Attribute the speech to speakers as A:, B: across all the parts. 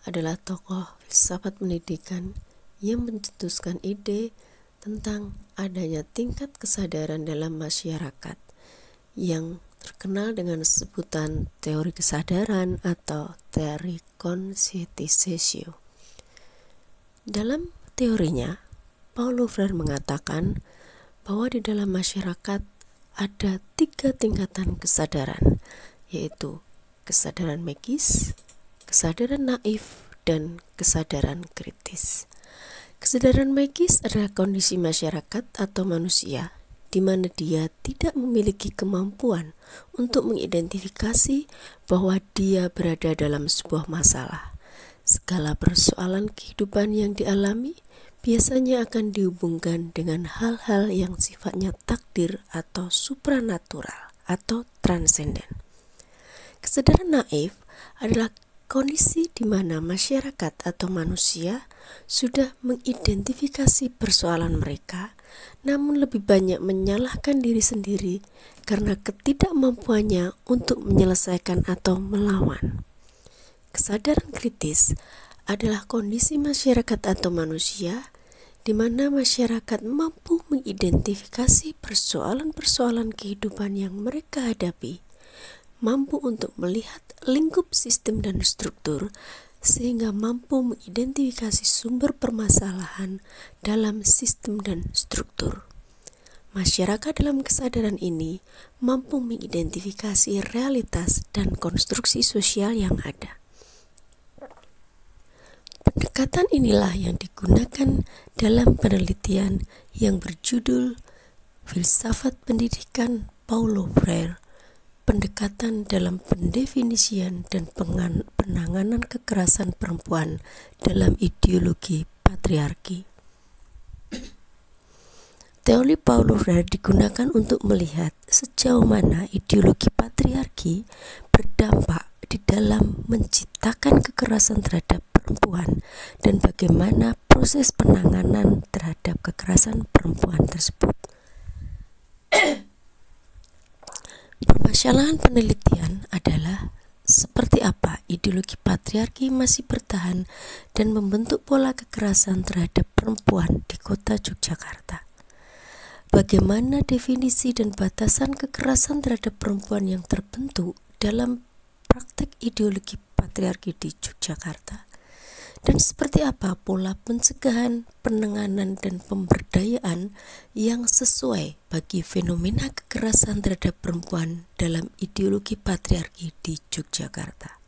A: adalah tokoh filsafat pendidikan yang mencetuskan ide tentang adanya tingkat kesadaran dalam masyarakat yang terkenal dengan sebutan teori kesadaran atau teori conscientization. Dalam teorinya, Paulo Freire mengatakan bahwa di dalam masyarakat ada 3 tingkatan kesadaran, yaitu kesadaran magis, kesadaran naif, dan kesadaran kritis. Kesadaran magis adalah kondisi masyarakat atau manusia di mana dia tidak memiliki kemampuan untuk mengidentifikasi bahwa dia berada dalam sebuah masalah. Segala persoalan kehidupan yang dialami biasanya akan dihubungkan dengan hal-hal yang sifatnya takdir atau supranatural atau transenden. Kesadaran naif adalah kondisi di mana masyarakat atau manusia sudah mengidentifikasi persoalan mereka, namun lebih banyak menyalahkan diri sendiri karena ketidakmampuannya untuk menyelesaikan atau melawan. Kesadaran kritis adalah kondisi masyarakat atau manusia di mana masyarakat mampu mengidentifikasi persoalan-persoalan kehidupan yang mereka hadapi, mampu untuk melihat lingkup sistem dan struktur, sehingga mampu mengidentifikasi sumber permasalahan dalam sistem dan struktur. Masyarakat dalam kesadaran ini mampu mengidentifikasi realitas dan konstruksi sosial yang ada. Pendekatan inilah yang digunakan dalam penelitian yang berjudul Filsafat Pendidikan Paulo Freire, pendekatan dalam pendefinisian dan penanganan kekerasan perempuan dalam ideologi patriarki. Teori Paulo Freire digunakan untuk melihat sejauh mana ideologi patriarki berdampak di dalam menciptakan kekerasan terhadap perempuan dan bagaimana proses penanganan terhadap kekerasan perempuan tersebut. Permasalahan penelitian adalah seperti apa ideologi patriarki masih bertahan dan membentuk pola kekerasan terhadap perempuan di kota Yogyakarta. Bagaimana definisi dan batasan kekerasan terhadap perempuan yang terbentuk dalam praktek ideologi patriarki di Yogyakarta, dan seperti apa pola pencegahan, penanganan, dan pemberdayaan yang sesuai bagi fenomena kekerasan terhadap perempuan dalam ideologi patriarki di Yogyakarta.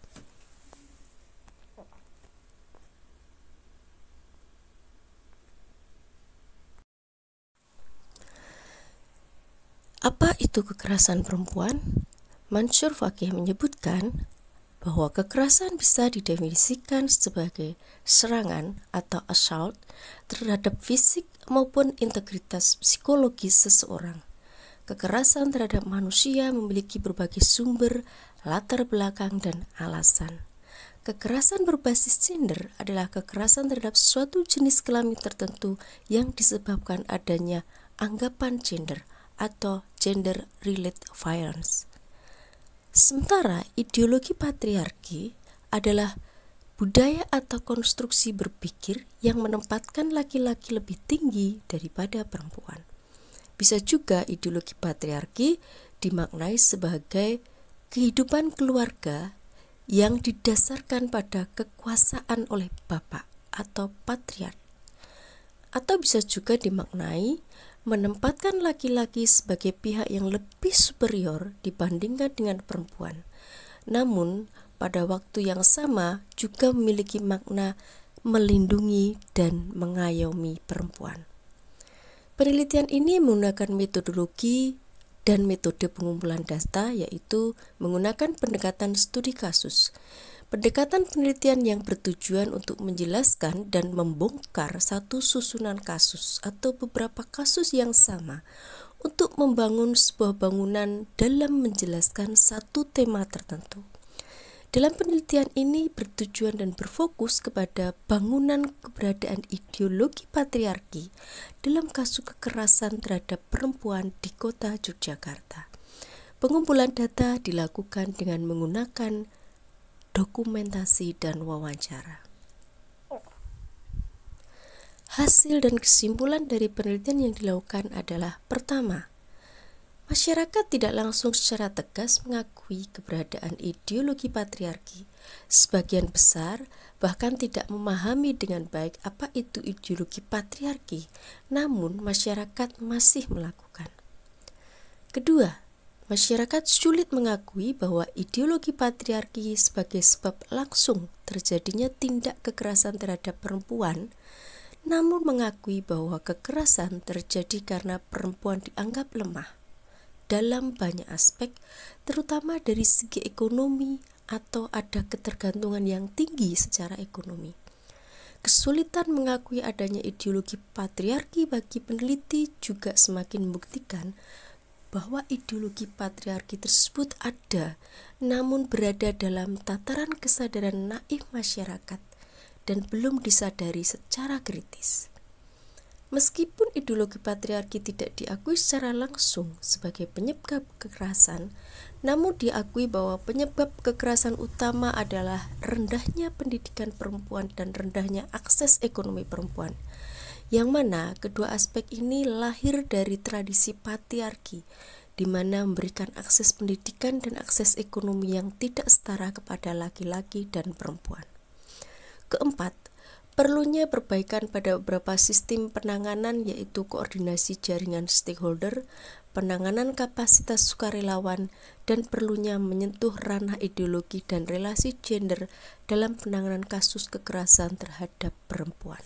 A: Apa itu kekerasan perempuan? Mansur Fakih menyebutkan bahwa kekerasan bisa didefinisikan sebagai serangan atau assault terhadap fisik maupun integritas psikologis seseorang. Kekerasan terhadap manusia memiliki berbagai sumber, latar belakang, dan alasan. Kekerasan berbasis gender adalah kekerasan terhadap suatu jenis kelamin tertentu yang disebabkan adanya anggapan gender atau gender-related violence. Sementara ideologi patriarki adalah budaya atau konstruksi berpikir yang menempatkan laki-laki lebih tinggi daripada perempuan. Bisa juga ideologi patriarki dimaknai sebagai kehidupan keluarga yang didasarkan pada kekuasaan oleh bapak atau patriark. Atau bisa juga dimaknai menempatkan laki-laki sebagai pihak yang lebih superior dibandingkan dengan perempuan. Namun, pada waktu yang sama juga memiliki makna melindungi dan mengayomi perempuan. Penelitian ini menggunakan metodologi dan metode pengumpulan data, yaitu menggunakan pendekatan studi kasus. Pendekatan penelitian yang bertujuan untuk menjelaskan dan membongkar satu susunan kasus atau beberapa kasus yang sama untuk membangun sebuah bangunan dalam menjelaskan satu tema tertentu. Dalam penelitian ini bertujuan dan berfokus kepada bangunan keberadaan ideologi patriarki dalam kasus kekerasan terhadap perempuan di kota Yogyakarta. Pengumpulan data dilakukan dengan menggunakan dokumentasi, dan wawancara. Hasil dan kesimpulan dari penelitian yang dilakukan adalah: pertama, masyarakat tidak langsung secara tegas mengakui keberadaan ideologi patriarki. Sebagian besar bahkan tidak memahami dengan baik apa itu ideologi patriarki, namun masyarakat masih melakukan. Kedua, masyarakat sulit mengakui bahwa ideologi patriarki sebagai sebab langsung terjadinya tindak kekerasan terhadap perempuan, namun mengakui bahwa kekerasan terjadi karena perempuan dianggap lemah dalam banyak aspek, terutama dari segi ekonomi atau ada ketergantungan yang tinggi secara ekonomi. Kesulitan mengakui adanya ideologi patriarki bagi peneliti juga semakin membuktikan bahwa ideologi patriarki tersebut ada, namun berada dalam tataran kesadaran naif masyarakat dan belum disadari secara kritis. Meskipun ideologi patriarki tidak diakui secara langsung sebagai penyebab kekerasan, namun diakui bahwa penyebab kekerasan utama adalah rendahnya pendidikan perempuan dan rendahnya akses ekonomi perempuan, yang mana kedua aspek ini lahir dari tradisi patriarki, di mana memberikan akses pendidikan dan akses ekonomi yang tidak setara kepada laki-laki dan perempuan. Keempat, perlunya perbaikan pada beberapa sistem penanganan, yaitu koordinasi jaringan stakeholder, penanganan kapasitas sukarelawan, dan perlunya menyentuh ranah ideologi dan relasi gender dalam penanganan kasus kekerasan terhadap perempuan.